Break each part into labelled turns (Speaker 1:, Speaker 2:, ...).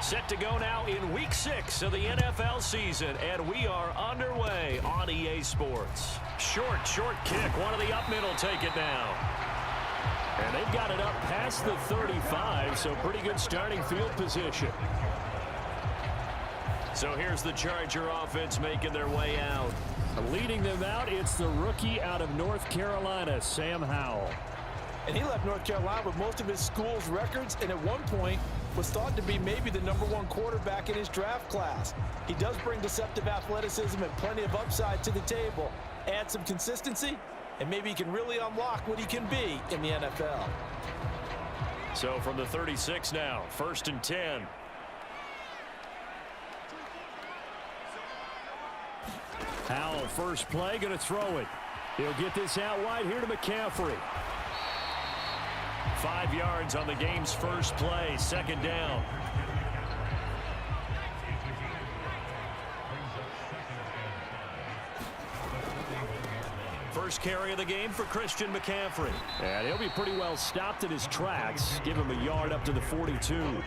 Speaker 1: Set to go now in Week 6 of the NFL season, and we are underway on EA Sports. Short kick. One of the up middle take it down. And they've got it up past the 35, so pretty good starting field position. So here's the Charger offense making their way out. Leading them out, it's the rookie out of North Carolina, Sam Howell.
Speaker 2: And he left North Carolina with most of his school's records, and at one point was thought to be maybe the #1 quarterback in his draft class. He does bring deceptive athleticism and plenty of upside to the table. Add some consistency, and maybe he can really unlock what he can be in the NFL.
Speaker 1: So from the 36 now, 1st and 10. Howell, first play, going to throw it. He'll get this out wide here to McCaffrey. 5 yards on the game's first play, 2nd down. First carry of the game for Christian McCaffrey. And he'll be pretty well stopped in his tracks. Give him a yard up to the 42.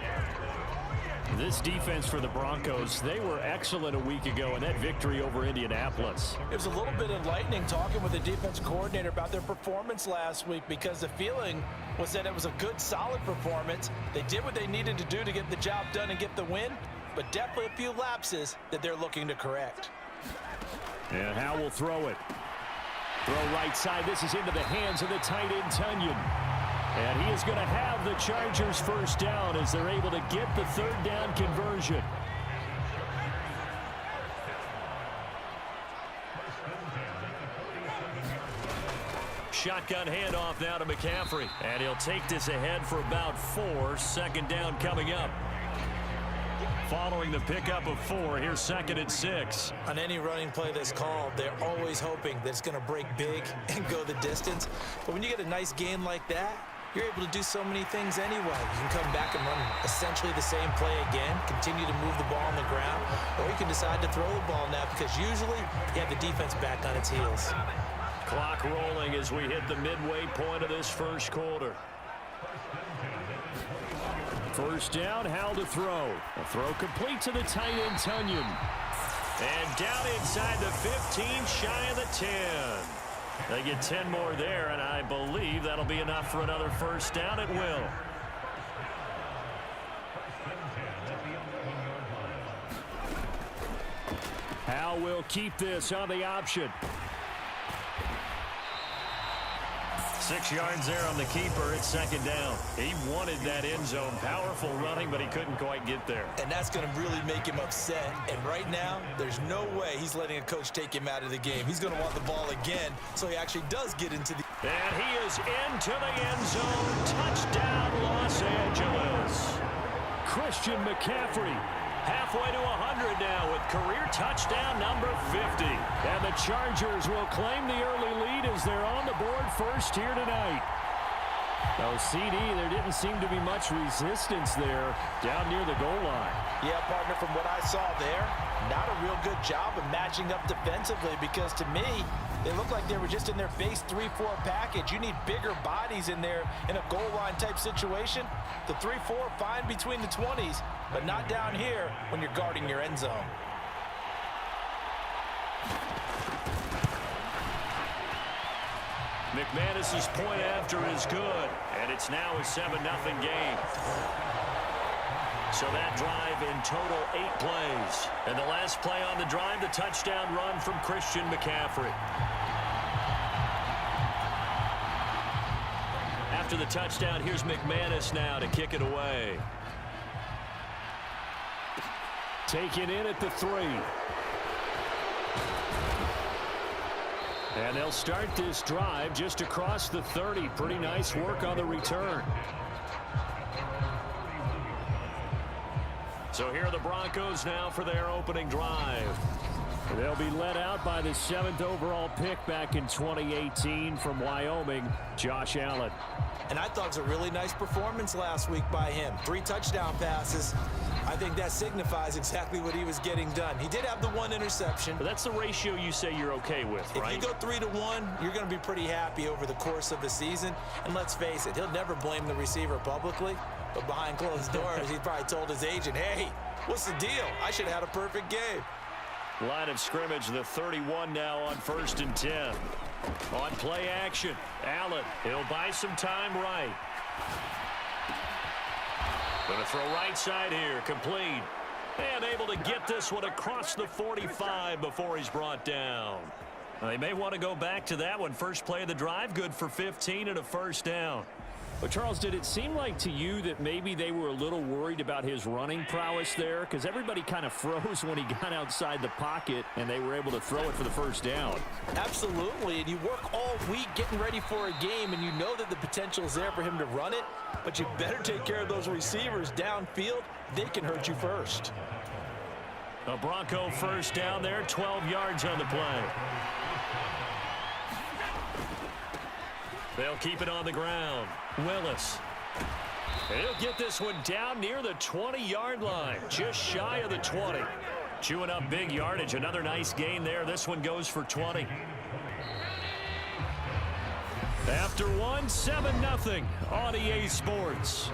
Speaker 1: This defense for the Broncos, they were excellent a week ago in that victory over Indianapolis.
Speaker 2: It was a little bit enlightening talking with the defensive coordinator about their performance last week, because the feeling was that it was a good, solid performance. They did what they needed to do to get the job done and get the win, but definitely a few lapses that they're looking to correct.
Speaker 1: And how will throw it. Throw right side. This is into the hands of the tight end, Tunyon. And he is going to have the Chargers first down as they're able to get the 3rd down conversion. Shotgun handoff now to McCaffrey. And he'll take this ahead for about 4. 2nd down coming up. Following the pickup of 4, here's 2nd and 6.
Speaker 2: On any running play that's called, they're always hoping that it's going to break big and go the distance. But when you get a nice gain like that, you're able to do so many things anyway. You can come back and run essentially the same play again, continue to move the ball on the ground, or you can decide to throw the ball now, because usually you have the defense back on its heels.
Speaker 1: Clock rolling as we hit the midway point of this first quarter. First down, Howell to throw. A throw complete to the tight end, Tunyon. And down inside the 15, shy of the 10. They get 10 more there, and I believe that'll be enough for another first down. It will. Howell will keep this on the option. 6 yards there on the keeper. It's 2nd down. He wanted that end zone. Powerful running, but he couldn't quite get there.
Speaker 2: And that's going to really make him upset. And right now, there's no way he's letting a coach take him out of the game. He's going to want the ball again, so he actually does get into the...
Speaker 1: And he is into the end zone. Touchdown, Los Angeles. Christian McCaffrey. Halfway to 100 now with career touchdown number 50. And the Chargers will claim the early lead as they're on the board first here tonight. Though CD, there didn't seem to be much resistance there down near the goal line.
Speaker 2: Yeah, partner, from what I saw there, not a real good job of matching up defensively, because to me, they look like they were just in their base 3-4 package. You need bigger bodies in there in a goal line type situation. The 3-4 fine between the 20s, but not down here when you're guarding your end zone.
Speaker 1: McManus's point after is good, and it's now a 7-0 game. So that drive in total 8 plays. And the last play on the drive, the touchdown run from Christian McCaffrey. After the touchdown, here's McManus now to kick it away. Taken in at the 3. And they'll start this drive just across the 30. Pretty nice work on the return. So here are the Broncos now for their opening drive. They'll be led out by the 7th overall pick back in 2018 from Wyoming, Josh Allen.
Speaker 2: And I thought it was a really nice performance last week by him. 3 touchdown passes. I think that signifies exactly what he was getting done. He did have the 1 interception.
Speaker 1: But that's the ratio you say you're okay with, right?
Speaker 2: If you go 3-to-1, you're going to be pretty happy over the course of the season. And let's face it, he'll never blame the receiver publicly. But behind closed doors, he probably told his agent, hey, what's the deal? I should have had a perfect game.
Speaker 1: Line of scrimmage, the 31 now on 1st and 10. On play action, Allen, he'll buy some time right. Going to throw right side here, complete. And able to get this one across the 45 before he's brought down. They may want to go back to that one. First play of the drive, good for 15 and a first down.
Speaker 3: But, Charles, did it seem like to you that maybe they were a little worried about his running prowess there? Because everybody kind of froze when he got outside the pocket, and they were able to throw it for the first down.
Speaker 2: Absolutely, and you work all week getting ready for a game, and you know that the potential is there for him to run it, but you better take care of those receivers downfield. They can hurt you first.
Speaker 1: A Bronco first down there, 12 yards on the play. They'll keep it on the ground. Willis. He'll get this one down near the 20-yard line, just shy of the 20. Chewing up big yardage. Another nice gain there. This one goes for 20. After one, 7-0 on EA Sports.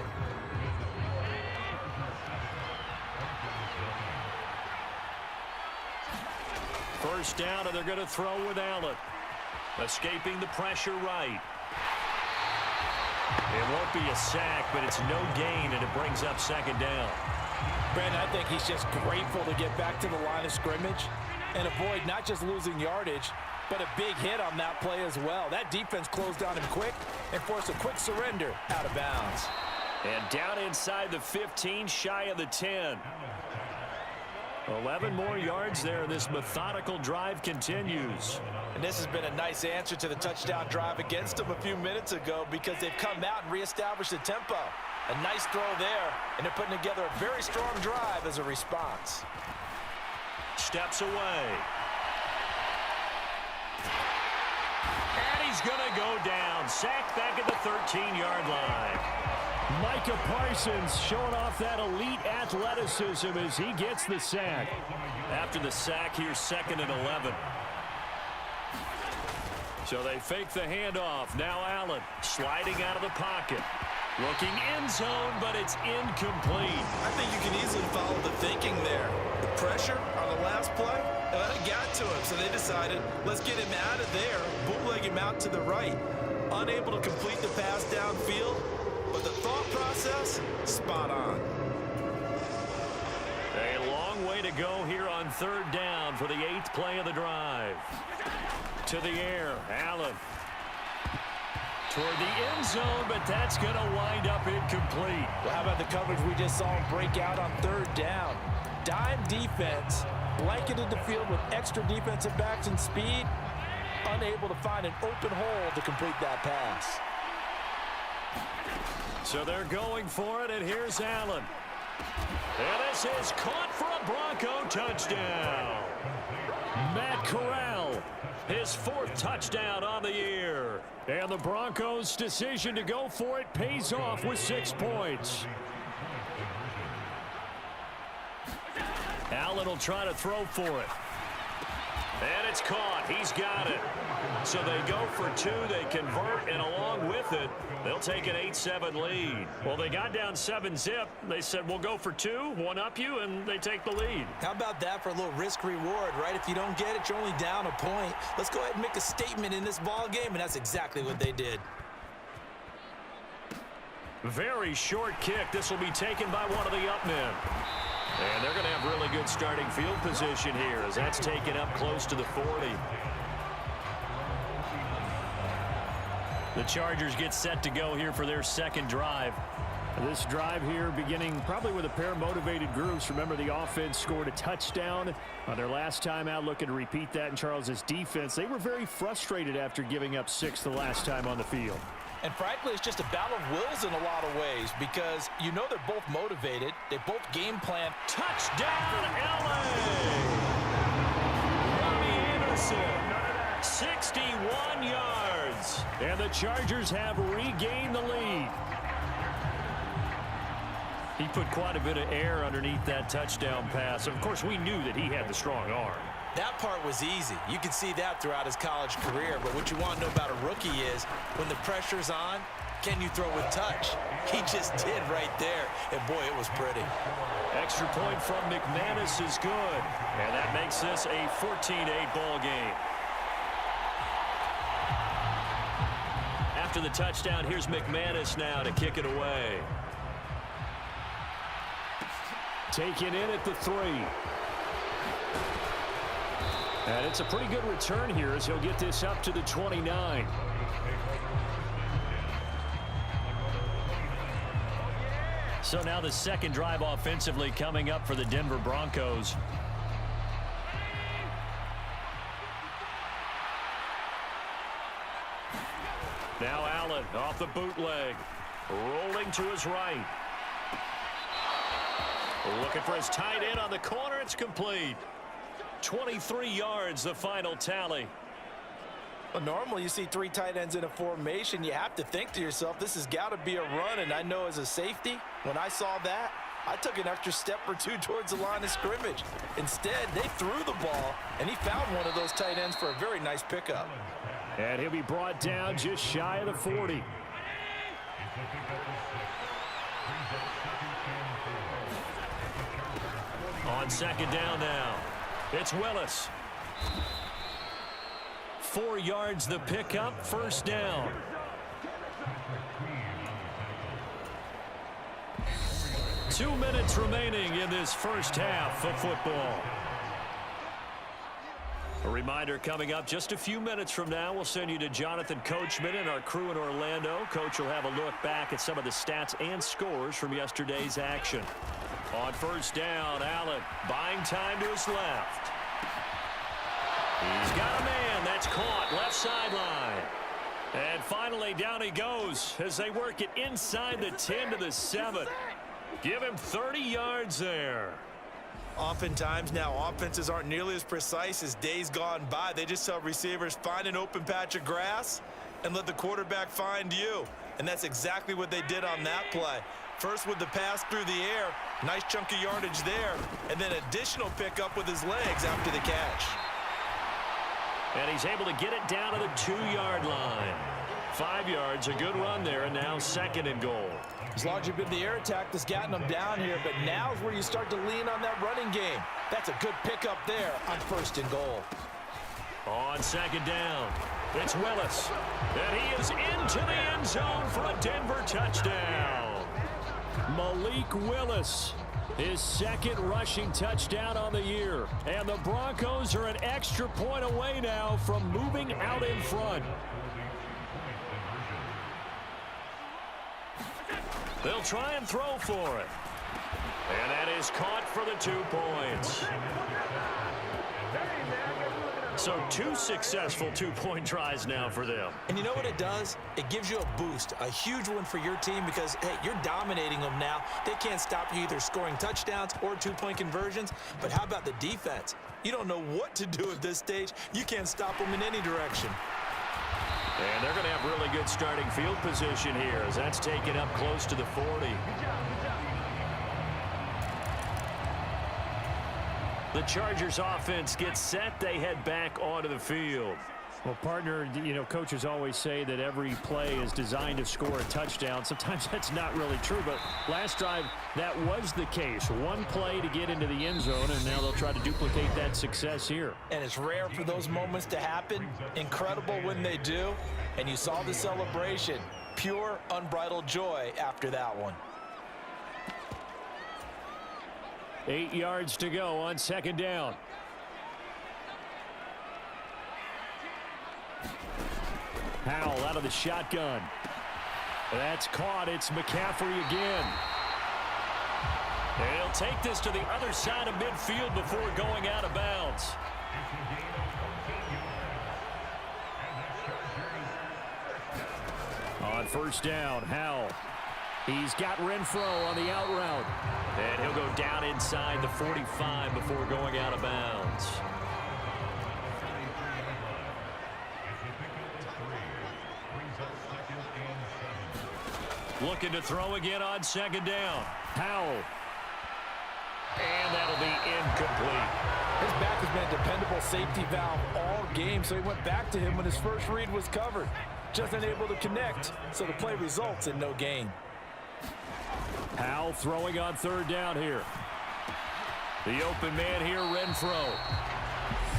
Speaker 1: First down, and they're going to throw with Allen. Escaping the pressure right. It won't be a sack, but it's no gain, and it brings up second down.
Speaker 2: Brandon, I think he's just grateful to get back to the line of scrimmage and avoid not just losing yardage, but a big hit on that play as well. That defense closed on him quick and forced a quick surrender out of bounds.
Speaker 1: And down inside the 15, shy of the 10. 11 more yards there. This methodical drive continues.
Speaker 2: And this has been a nice answer to the touchdown drive against them a few minutes ago because they've come out and reestablished the tempo. A nice throw there, and they're putting together a very strong drive as a response.
Speaker 1: Steps away. And he's going to go down. Sacked back at the 13-yard line.
Speaker 3: Micah Parsons showing off that elite athleticism as he gets the sack.
Speaker 1: After the sack, here's 2nd and 11. So they fake the handoff. Now Allen sliding out of the pocket. Looking end zone, but it's incomplete.
Speaker 2: I think you can easily follow the thinking there. The pressure on the last play, it got to him. So they decided, let's get him out of there, bootleg him out to the right. Unable to complete the pass downfield, but the thought process, spot on.
Speaker 1: A long way to go here on 3rd down for the 8th play of the drive. To the air, Allen. Toward the end zone, but that's going to wind up incomplete.
Speaker 2: Well, how about the coverage we just saw him break out on 3rd down? Dime defense, blanketed the field with extra defensive backs and speed, unable to find an open hole to complete that pass.
Speaker 1: So they're going for it, and here's Allen. And this is caught for a Bronco touchdown. Matt Corral, his 4th touchdown on the year. And the Broncos' decision to go for it pays off with 6 points. Allen will try to throw for it. And it's caught. He's got it. So they go for 2. They convert, and along with it, they'll take an 8-7 lead. Well, they got down 7-zip. They said, we'll go for 2, one-up you, and they take the lead.
Speaker 2: How about that for a little risk-reward, right? If you don't get it, you're only down a point. Let's go ahead and make a statement in this ball game, and that's exactly what they did.
Speaker 1: Very short kick. This will be taken by one of the up men. And they're going to have really good starting field position here as that's taken up close to the 40. The Chargers get set to go here for their 2nd drive.
Speaker 3: This drive here beginning probably with a pair of motivated groups. Remember, the offense scored a touchdown on their last time out, looking to repeat that in Charles's defense. They were very frustrated after giving up 6 the last time on the field.
Speaker 2: And frankly, it's just a battle of wills in a lot of ways because you know they're both motivated. They both game plan.
Speaker 1: Touchdown, LA! Robbie Anderson, 61 yards. And the Chargers have regained the lead. He put quite a bit of air underneath that touchdown pass. Of course, we knew that he had the strong arm.
Speaker 2: That part was easy. You can see that throughout his college career. But what you want to know about a rookie is when the pressure's on, can you throw with touch? He just did right there. And, boy, it was pretty.
Speaker 1: Extra point from McManus is good. And that makes this a 14-8 ball game. After the touchdown, here's McManus now to kick it away.
Speaker 3: Taken in at the 3. And it's a pretty good return here as he'll get this up to the 29.
Speaker 1: So now the second drive offensively coming up for the Denver Broncos. Now Allen off the bootleg. Rolling to his right. Looking for his tight end on the corner. It's complete. 23 yards, the final tally.
Speaker 2: Well, normally you see 3 tight ends in a formation. You have to think to yourself, this has got to be a run. And I know as a safety, when I saw that, I took an extra step or 2 towards the line of scrimmage. Instead, they threw the ball, and he found one of those tight ends for a very nice pickup.
Speaker 3: And he'll be brought down just shy of the 40.
Speaker 1: On second down now, it's Willis. 4 yards the pickup, first down. Two minutes remaining in this first half of football. A reminder coming up just a few minutes from now. We'll send you to Jonathan Coachman and our crew in Orlando. Coach will have a look back at some of the stats and scores from yesterday's action. On first down, Allen buying time to his left. He's got a man. That's caught left sideline. And finally down he goes as they work it inside the 10 to the 7. Give him 30 yards there.
Speaker 2: Oftentimes now offenses aren't nearly as precise as days gone by. They just tell receivers, find an open patch of grass and let the quarterback find you. And that's exactly what they did on that play. First with the pass through the air, nice chunk of yardage there, and then additional pickup with his legs after the catch.
Speaker 1: And he's able to get it down to the 2-yard line. 5 yards, a good run there, and now second and goal.
Speaker 2: It's largely been the air attack that's gotten them down here, but now's where you start to lean on that running game. That's a good pickup there on first and goal.
Speaker 1: On second down, it's Willis. And he is into the end zone for a Denver touchdown.
Speaker 3: Malik Willis, his second rushing touchdown on the year. And the Broncos are an extra point away now from moving out in front.
Speaker 1: They'll try and throw for it. And that is caught for the 2 points. So 2 successful 2-point tries now for them.
Speaker 2: And you know what it does? It gives you a boost, a huge one for your team because, hey, you're dominating them now. They can't stop you either scoring touchdowns or 2-point conversions. But how about the defense? You don't know what to do at this stage. You can't stop them in any direction.
Speaker 1: And they're going to have really good starting field position here as that's taken up close to the 40. The Chargers offense gets set. They head back onto the field.
Speaker 3: Well, partner, you know, coaches always say that every play is designed to score a touchdown. Sometimes that's not really true, but last drive, that was the case. One play to get into the end zone, and now they'll try to duplicate that success here.
Speaker 2: And it's rare for those moments to happen. Incredible when they do. And you saw the celebration. Pure, unbridled joy after that one.
Speaker 3: 8 yards to go on second down. Howell out of the shotgun. That's caught. It's McCaffrey again.
Speaker 1: And he'll take this to the other side of midfield before going out of bounds.
Speaker 3: On first down, Howell. He's got Renfro on the out route.
Speaker 1: And he'll go down inside the 45 before going out of bounds. Looking to throw again on second down.
Speaker 3: Howell.
Speaker 1: And that'll be incomplete.
Speaker 2: His back has been a dependable safety valve all game, so he went back to him when his first read was covered. just unable to connect, so the play results in no gain.
Speaker 3: Howell throwing on third down here. The open man here, Renfro.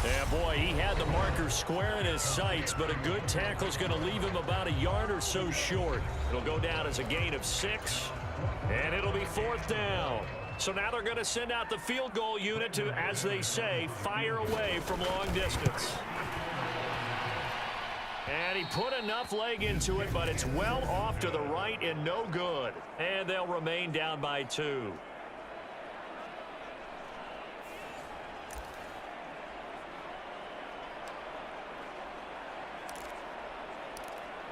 Speaker 3: Yeah, boy, he had the marker square in his sights, but a good tackle's going to leave him about a yard or so short. It'll go down as a gain of 6, and it'll be 4th down. So now they're going to send out the field goal unit to, as they say, fire away from long distance. And he put enough leg into it, but it's well off to the right and no good. And they'll remain down by 2.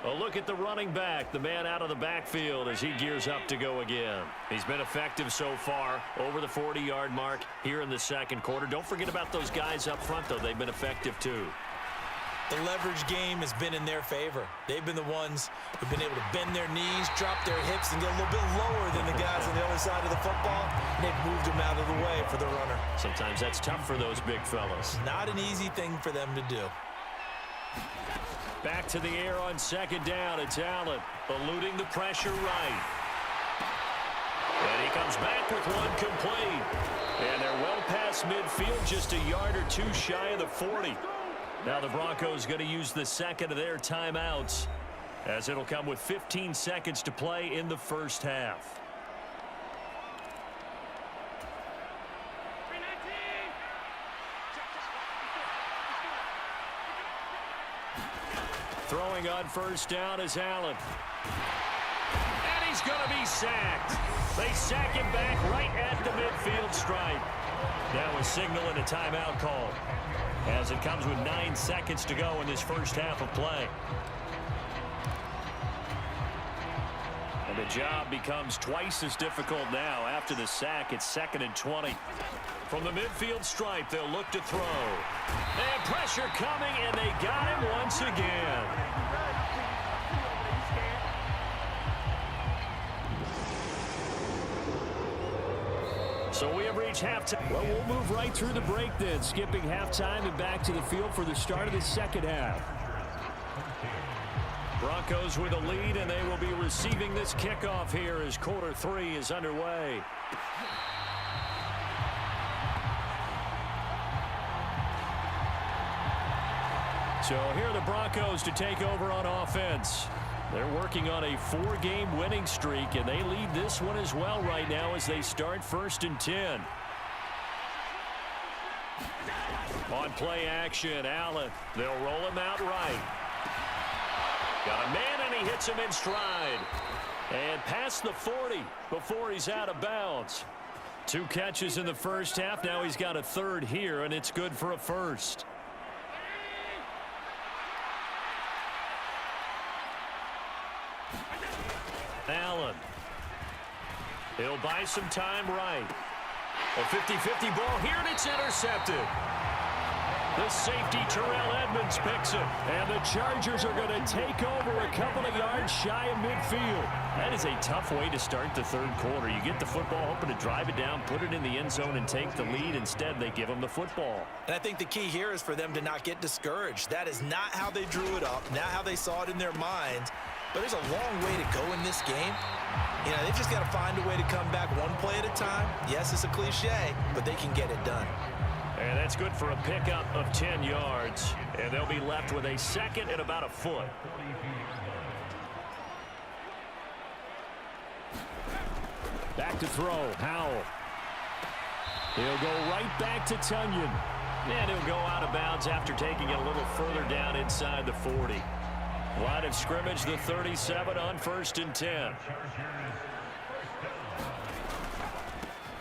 Speaker 3: A look at the running back, the man out of the backfield as he gears up to go again. He's been effective so far, over the 40-yard mark here in the second quarter. Don't forget about those guys up front, though. They've been effective, too.
Speaker 2: The leverage game has been in their favor. They've been the ones who've been able to bend their knees, drop their hips, and get a little bit lower than the guys on the other side of the football. And they've moved them out of the way for the runner.
Speaker 3: Sometimes that's tough for those big fellas.
Speaker 2: Not an easy thing for them to do.
Speaker 3: Back to the air on second down. It's Allen eluding the pressure right. And he comes back with one complete. And they're well past midfield, just a yard or 2 shy of the 40. Now the Broncos going to use the second of their timeouts, as it'll come with 15 seconds to play in the first half. Throwing on first down is Allen. And he's going to be sacked. They sack him back right at the midfield stripe. Now a signal and a timeout call, as it comes with 9 seconds to go in this first half of play. And the job becomes twice as difficult now. After the sack, it's 2nd and 20. From the midfield stripe, they'll look to throw. And pressure coming, and they got him once again. So we have reached halftime. Well, we'll move right through the break then, skipping halftime and back to the field for the start of the second half. Broncos with a lead, and they will be receiving this kickoff here as quarter 3 is underway. So here are the Broncos to take over on offense. They're working on a 4-game winning streak, and they lead this one as well right now as they start 1st and 10. On play action, Allen. They'll roll him out right. Got a man, and he hits him in stride. And past the 40 before he's out of bounds. 2 catches in the first half. Now he's got a 3rd here, and it's good for a 1st. Allen. He'll buy some time right. A 50-50 ball here, and it's intercepted. The safety, Terrell Edmonds, picks it. And the Chargers are going to take over a couple of yards shy of midfield. That is a tough way to start the 3rd quarter. You get the football, hoping to drive it down, put it in the end zone, and take the lead. Instead, they give them the football.
Speaker 2: And I think the key here is for them to not get discouraged. That is not how they drew it up, not how they saw it in their minds. But there's a long way to go in this game. You know, they've just got to find a way to come back one play at a time. Yes, it's a cliche, but they can get it done.
Speaker 3: And that's good for a pickup of 10 yards. And they'll be left with a 2nd and about a foot. Back to throw, Howell. He'll go right back to Tunyon. And he'll go out of bounds after taking it a little further down inside the 40. Line of scrimmage, the 37 on 1st and 10.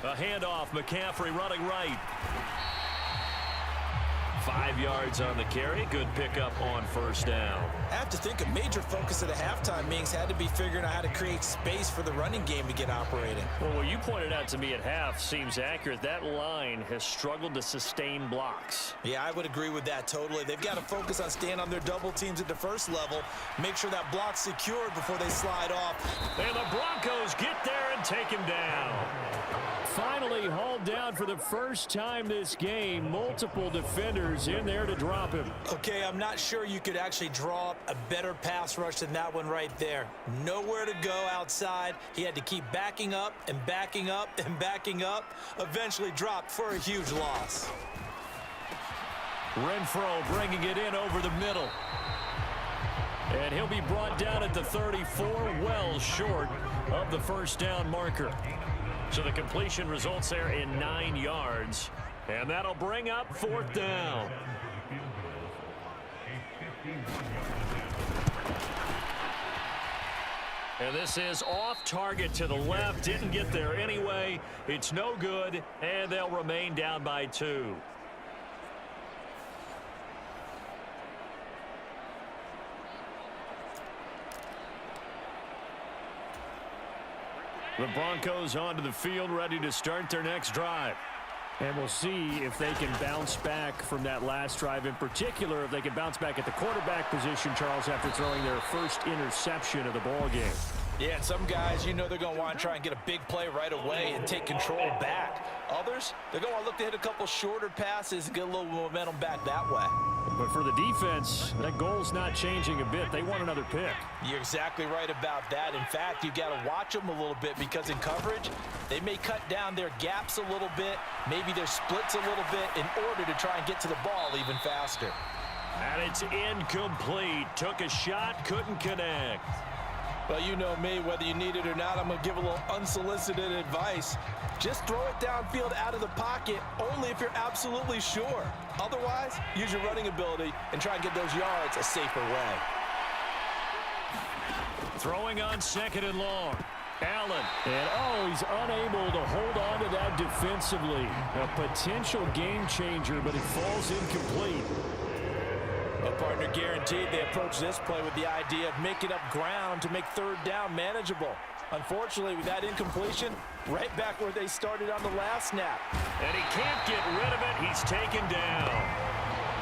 Speaker 3: A handoff, McCaffrey running right. 5 yards on the carry. Good pickup on 1st down.
Speaker 2: I have to think a major focus of the halftime meetings had to be figuring out how to create space for the running game to get operating.
Speaker 3: Well, what you pointed out to me at half seems accurate. That line has struggled to sustain blocks.
Speaker 2: Yeah, I would agree with that totally. They've got to focus on staying on their double teams at the first level, make sure that block's secured before they slide off.
Speaker 3: And the Broncos get there and take him down. finally hauled down for the first time this game. Multiple defenders in there to drop him.
Speaker 2: Okay, I'm not sure you could actually draw up a better pass rush than that one right there. Nowhere to go outside. He had to keep backing up and backing up and backing up. Eventually dropped for a huge loss.
Speaker 1: Renfro bringing it in over the middle. And he'll be brought down at the 34, well short of the first down marker. So the completion results there in 9 yards. And that'll bring up 4th down. And this is off target to the left. Didn't get there anyway. It's no good, and they'll remain down by 2. The Broncos onto the field, ready to start their next drive. And we'll see if they can bounce back from that last drive. In particular, if they can bounce back at the quarterback position, Charles, after throwing their first interception of the ball game.
Speaker 2: Yeah, and some guys, you know they're going to want to try and get a big play right away and take control back. Others, they're going to want to look to hit a couple shorter passes and get a little momentum back that way.
Speaker 3: But for the defense, that goal's not changing a bit. They want another pick.
Speaker 2: You're exactly right about that. In fact, you've got to watch them a little bit because in coverage, they may cut down their gaps a little bit, maybe their splits a little bit in order to try and get to the ball even faster.
Speaker 1: And it's incomplete. Took a shot, couldn't connect.
Speaker 2: Well, you know me, whether you need it or not, I'm going to give a little unsolicited advice. Just throw it downfield out of the pocket only if you're absolutely sure. Otherwise, use your running ability and try and get those yards a safer way.
Speaker 1: Throwing on 2nd and long. Allen.
Speaker 3: And, he's unable to hold on to that defensively. A potential game changer, but it falls incomplete.
Speaker 2: A partner guaranteed. They approach this play with the idea of making up ground to make 3rd down manageable. Unfortunately, with that incompletion, right back where they started on the last snap.
Speaker 1: And he can't get rid of it. He's taken down.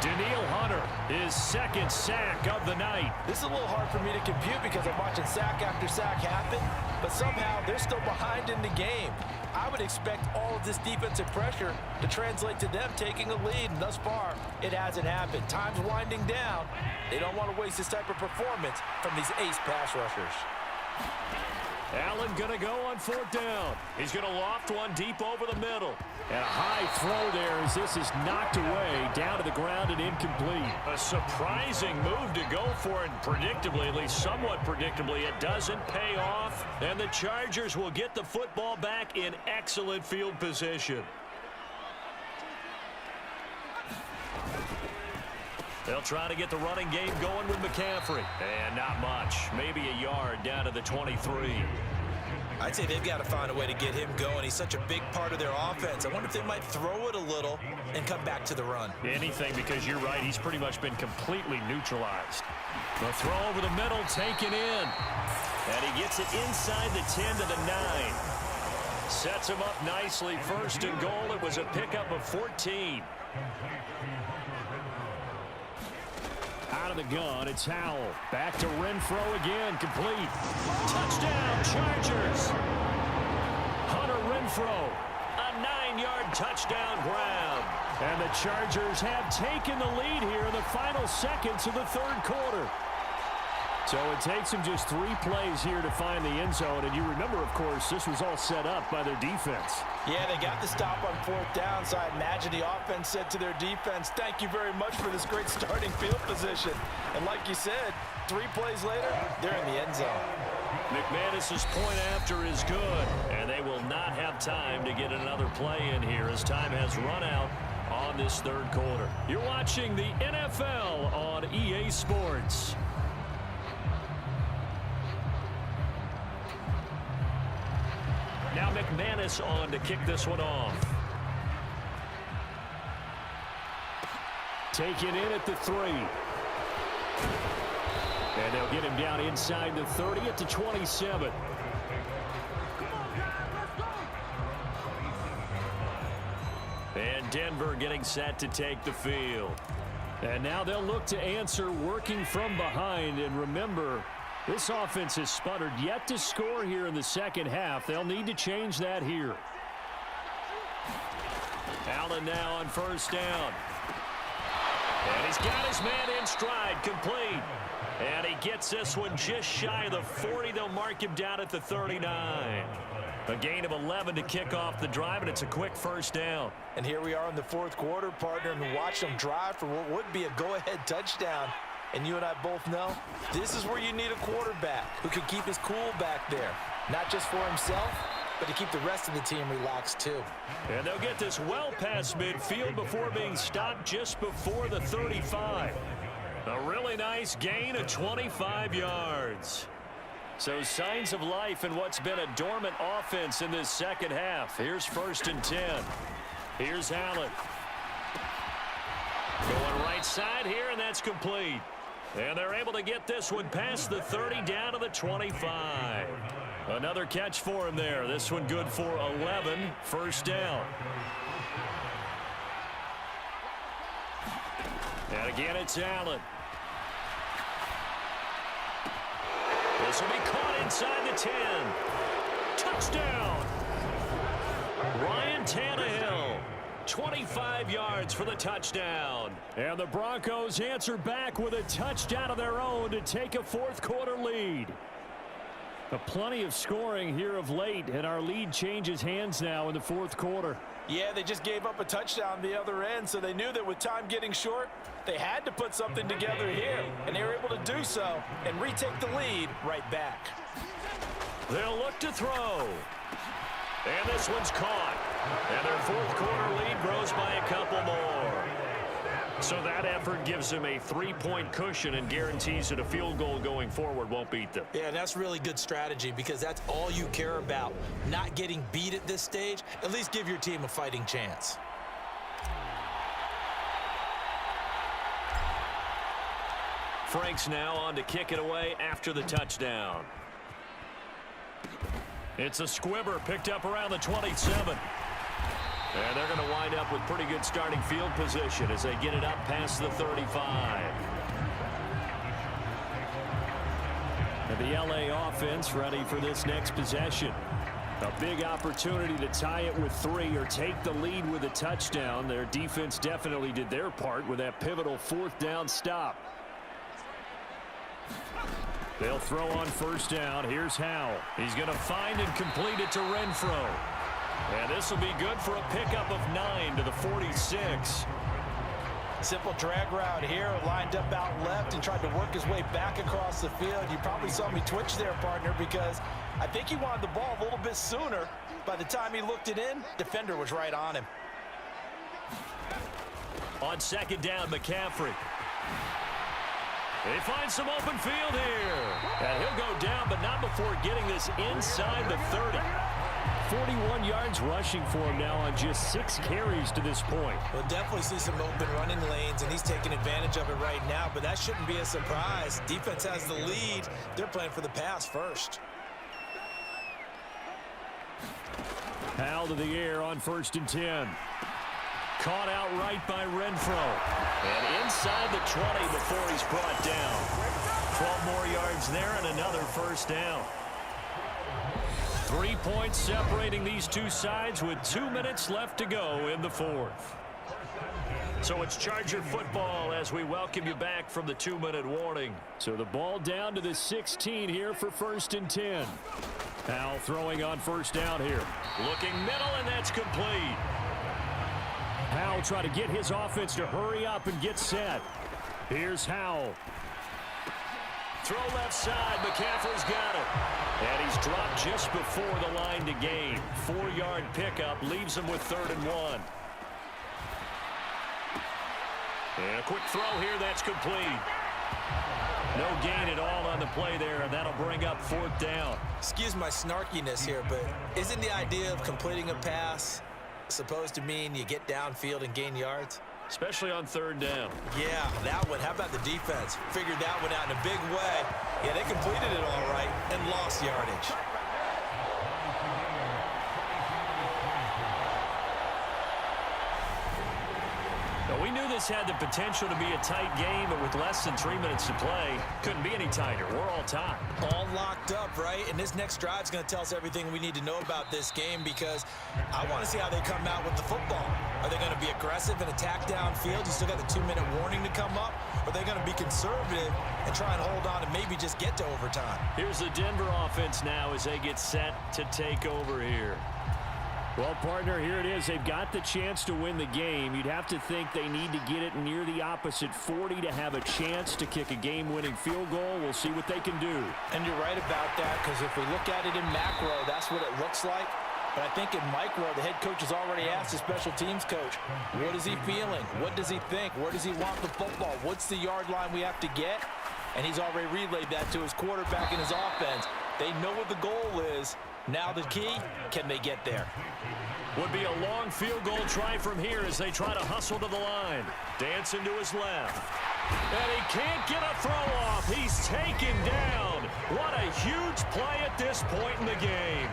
Speaker 1: Chnnael Hunter, his 2nd sack of the night.
Speaker 2: This is a little hard for me to compute because I'm watching sack after sack happen, but somehow they're still behind in the game. I would expect all of this defensive pressure to translate to them taking a lead, and thus far, it hasn't happened. Time's winding down. They don't want to waste this type of performance from these ace pass rushers.
Speaker 1: Allen going to go on 4th down. He's going to loft one deep over the middle.
Speaker 3: And a high throw there as this is knocked away, down to the ground and incomplete.
Speaker 1: A surprising move to go for it, predictably, at least somewhat predictably. It doesn't pay off, and the Chargers will get the football back in excellent field position. They'll try to get the running game going with McCaffrey. And not much. Maybe a yard down to the 23.
Speaker 2: I'd say they've got to find a way to get him going. He's such a big part of their offense. I wonder if they might throw it a little and come back to the run.
Speaker 3: Anything, because you're right. He's pretty much been completely neutralized. The throw over the middle, taken in.
Speaker 1: And he gets it inside the 10 to the 9. Sets him up nicely. 1st and goal. It was a pickup of 14.
Speaker 3: Out of the gun, it's Howell. Back to Renfro again, complete.
Speaker 1: Touchdown, Chargers.
Speaker 3: Hunter Renfro.
Speaker 1: A 9-yard touchdown grab.
Speaker 3: And the Chargers have taken the lead here in the final seconds of the 3rd quarter. So it takes them just 3 plays here to find the end zone. And you remember, of course, this was all set up by their defense.
Speaker 2: Yeah, they got the stop on 4th down, so I imagine the offense said to their defense, thank you very much for this great starting field position. And like you said, 3 plays later, they're in the end zone.
Speaker 1: McManus's point after is good, and they will not have time to get another play in here as time has run out on this 3rd quarter. You're watching the NFL on EA Sports. Now McManus on to kick this one off.
Speaker 3: Taken in at the 3. And they'll get him down inside the 30 at the 27.
Speaker 1: And Denver getting set to take the field.
Speaker 3: And now they'll look to answer working from behind. And remember, this offense has sputtered yet to score here in the 2nd half. They'll need to change that here.
Speaker 1: Allen now on first down. And he's got his man in stride, complete. And he gets this one just shy of the 40. They'll mark him down at the 39. A gain of 11 to kick off the drive, and it's a quick first down.
Speaker 2: And here we are in the fourth quarter, partner, and watch them drive for what would be a go-ahead touchdown. And you and I both know this is where you need a quarterback who can keep his cool back there, not just for himself, but to keep the rest of the team relaxed too.
Speaker 1: And they'll get this well past midfield before being stopped just before the 35. A really nice gain of 25 yards. So signs of life in what's been a dormant offense in this second half. Here's first and 10. Here's Allen. Going right side here, and that's complete. And they're able to get this one past the 30 down to the 25. Another catch for him there. This one good for 11. First down. And again, it's Allen. This will be caught inside the 10. Touchdown. Ryan Tannehill. 25 yards for the touchdown. And the Broncos answer back with a touchdown of their own to take a fourth quarter lead. Plenty of scoring here of late, and our lead changes hands now in the fourth quarter.
Speaker 2: Yeah, they just gave up a touchdown the other end, so they knew that with time getting short, they had to put something together here, and they were able to do so and retake the lead right back.
Speaker 1: They'll look to throw. And this one's caught. And their fourth quarter lead grows by a couple more. So that effort gives them a 3-point cushion and guarantees that a field goal going forward won't beat them.
Speaker 2: Yeah, that's really good strategy because that's all you care about. Not getting beat at this stage. At least give your team a fighting chance.
Speaker 1: Franks now on to kick it away after the touchdown. It's a squibber picked up around the 27. And they're going to wind up with pretty good starting field position as they get it up past the 35. And the LA offense ready for this next possession. A big opportunity to tie it with 3 or take the lead with a touchdown. Their defense definitely did their part with that pivotal fourth down stop. They'll throw on first down. Here's Howell. He's going to find and complete it to Renfro. And this will be good for a pickup of 9 to the 46.
Speaker 2: Simple drag route here, lined up out left and tried to work his way back across the field. You probably saw me twitch there, partner, because I think he wanted the ball a little bit sooner. By the time he looked it in, defender was right on him.
Speaker 1: On second down, McCaffrey. They find some open field here. And he'll go down, but not before getting this inside the 30. 41 yards rushing for him now on just 6 carries to this point.
Speaker 2: We'll definitely see some open running lanes, and he's taking advantage of it right now, but that shouldn't be a surprise. Defense has the lead. They're playing for the pass first.
Speaker 1: Howell to the air on first and 10. Caught out right by Renfro. And inside the 20 before he's brought down. 12 more yards there and another first down. 3 points separating these two sides with 2 minutes left to go in the fourth. So it's Charger football as we welcome you back from the 2-minute warning. So the ball down to the 16 here for first and 10. Howell throwing on first down here. Looking middle, and that's complete. Howell trying to get his offense to hurry up and get set. Here's Howell. Throw left side. McCaffrey's got it. And he's dropped just before the line to gain. 4-yard pickup leaves him with 3rd and 1. And a quick throw here. That's complete. No gain at all on the play there, and that'll bring up 4th down.
Speaker 2: Excuse my snarkiness here, but isn't the idea of completing a pass supposed to mean you get downfield and gain yards?
Speaker 1: Especially on 3rd down.
Speaker 2: Yeah, that one. How about the defense? Figured that one out in a big way. Yeah, they completed it all right and lost yardage.
Speaker 1: Well, we knew this had the potential to be a tight game, but with less than 3 minutes to play, couldn't be any tighter. We're all tied.
Speaker 2: All locked up, right? And this next drive is going to tell us everything we need to know about this game, because I want to see how they come out with the football. Are they going to be aggressive and attack downfield? You still got the 2-minute warning to come up? Or are they going to be conservative and try and hold on and maybe just get to overtime?
Speaker 1: Here's the Denver offense now as they get set to take over here.
Speaker 3: Well, partner, here it is. They've got the chance to win the game. You'd have to think they need to get it near the opposite 40 to have a chance to kick a game-winning field goal. We'll see what they can do.
Speaker 2: And you're right about that, because if we look at it in macro, that's what it looks like. But I think in micro, the head coach has already asked the special teams coach, what is he feeling? What does he think? Where does he want the football? What's the yard line we have to get? And he's already relayed that to his quarterback and his offense. They know what the goal is. Now the key, can they get there?
Speaker 1: Would be a long field goal try from here as they try to hustle to the line. Dancing to his left. And he can't get a throw off. He's taken down. What a huge play at this point in the game.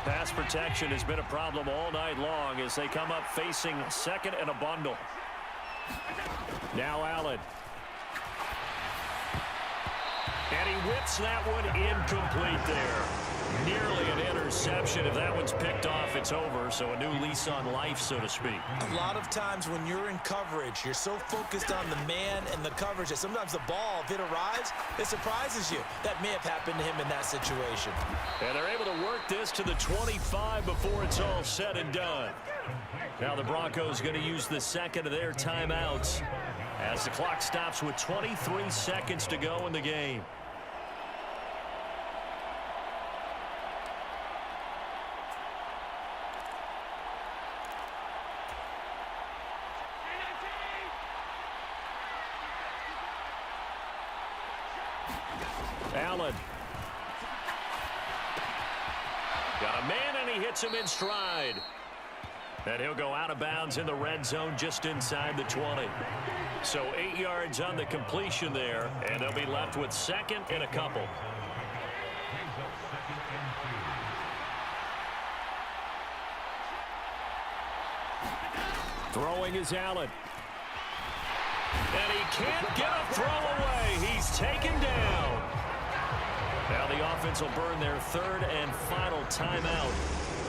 Speaker 1: Pass protection has been a problem all night long as they come up facing second and a bundle. Now Allen. And he whips that one incomplete there. Nearly an interception. If that one's picked off, it's over. So a new lease on life, so to speak.
Speaker 2: A lot of times when you're in coverage, you're so focused on the man and the coverage that sometimes the ball, if it arrives, it surprises you. That may have happened to him in that situation.
Speaker 1: And they're able to work this to the 25 before it's all said and done. Now the Broncos going to use the second of their timeouts as the clock stops with 23 seconds to go in the game. Allen. Got a man, and he hits him in stride. And he'll go out of bounds in the red zone just inside the 20. So 8 yards on the completion there, and they'll be left with second and a couple. Throwing is Allen. And he can't get a throw away. He's taken down. Now the offense will burn their third and final timeout.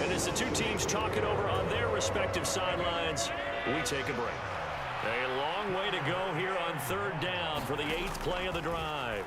Speaker 1: And as the two teams talk it over on their respective sidelines, we take a break. A long way to go here on third down for the 8th play of the drive.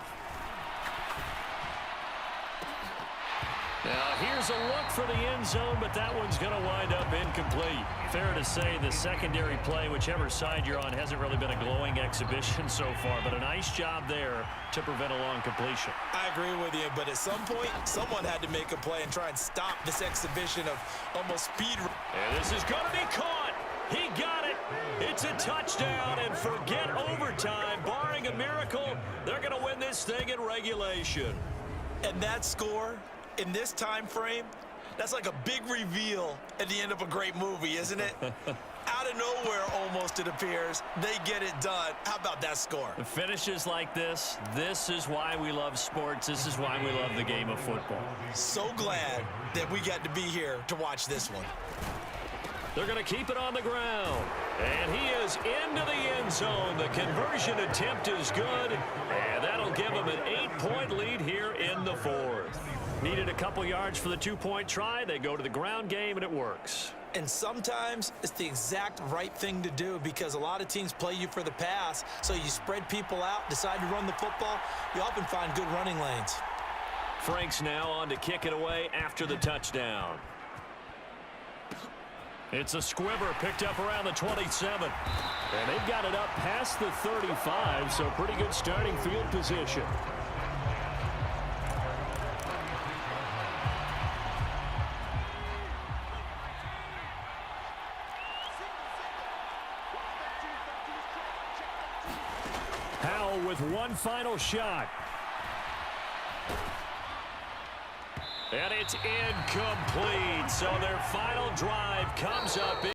Speaker 1: Now here's a look for the end zone, but that one's going to wind up incomplete. Fair to say the secondary play, whichever side you're on, hasn't really been a glowing exhibition so far, but a nice job there to prevent a long completion.
Speaker 2: I agree with you, but at some point, someone had to make a play and try and stop this exhibition of almost speed.
Speaker 1: And this is going to be caught. He got it. It's a touchdown, and forget overtime. Barring a miracle, they're going to win this thing in regulation.
Speaker 2: And that score in this time frame, that's like a big reveal at the end of a great movie, isn't it? Out of nowhere, almost, it appears, they get it done. How about that score?
Speaker 1: The finishes like this is why we love sports. This is why we love the game of football.
Speaker 2: So glad that we got to be here to watch this one.
Speaker 1: They're going to keep it on the ground. And he is into the end zone. The conversion attempt is good. And that'll give him an 8-point lead here in the 4th. Needed a couple yards for the 2-point try. They go to the ground game, and it works.
Speaker 2: And sometimes it's the exact right thing to do, because a lot of teams play you for the pass. So you spread people out, decide to run the football. You often find good running lanes.
Speaker 1: Frank's now on to kick it away after the touchdown. It's a squibber picked up around the 27. And they've got it up past the 35, so pretty good starting field position. Howell with one final shot. And it's incomplete. So their final drive comes up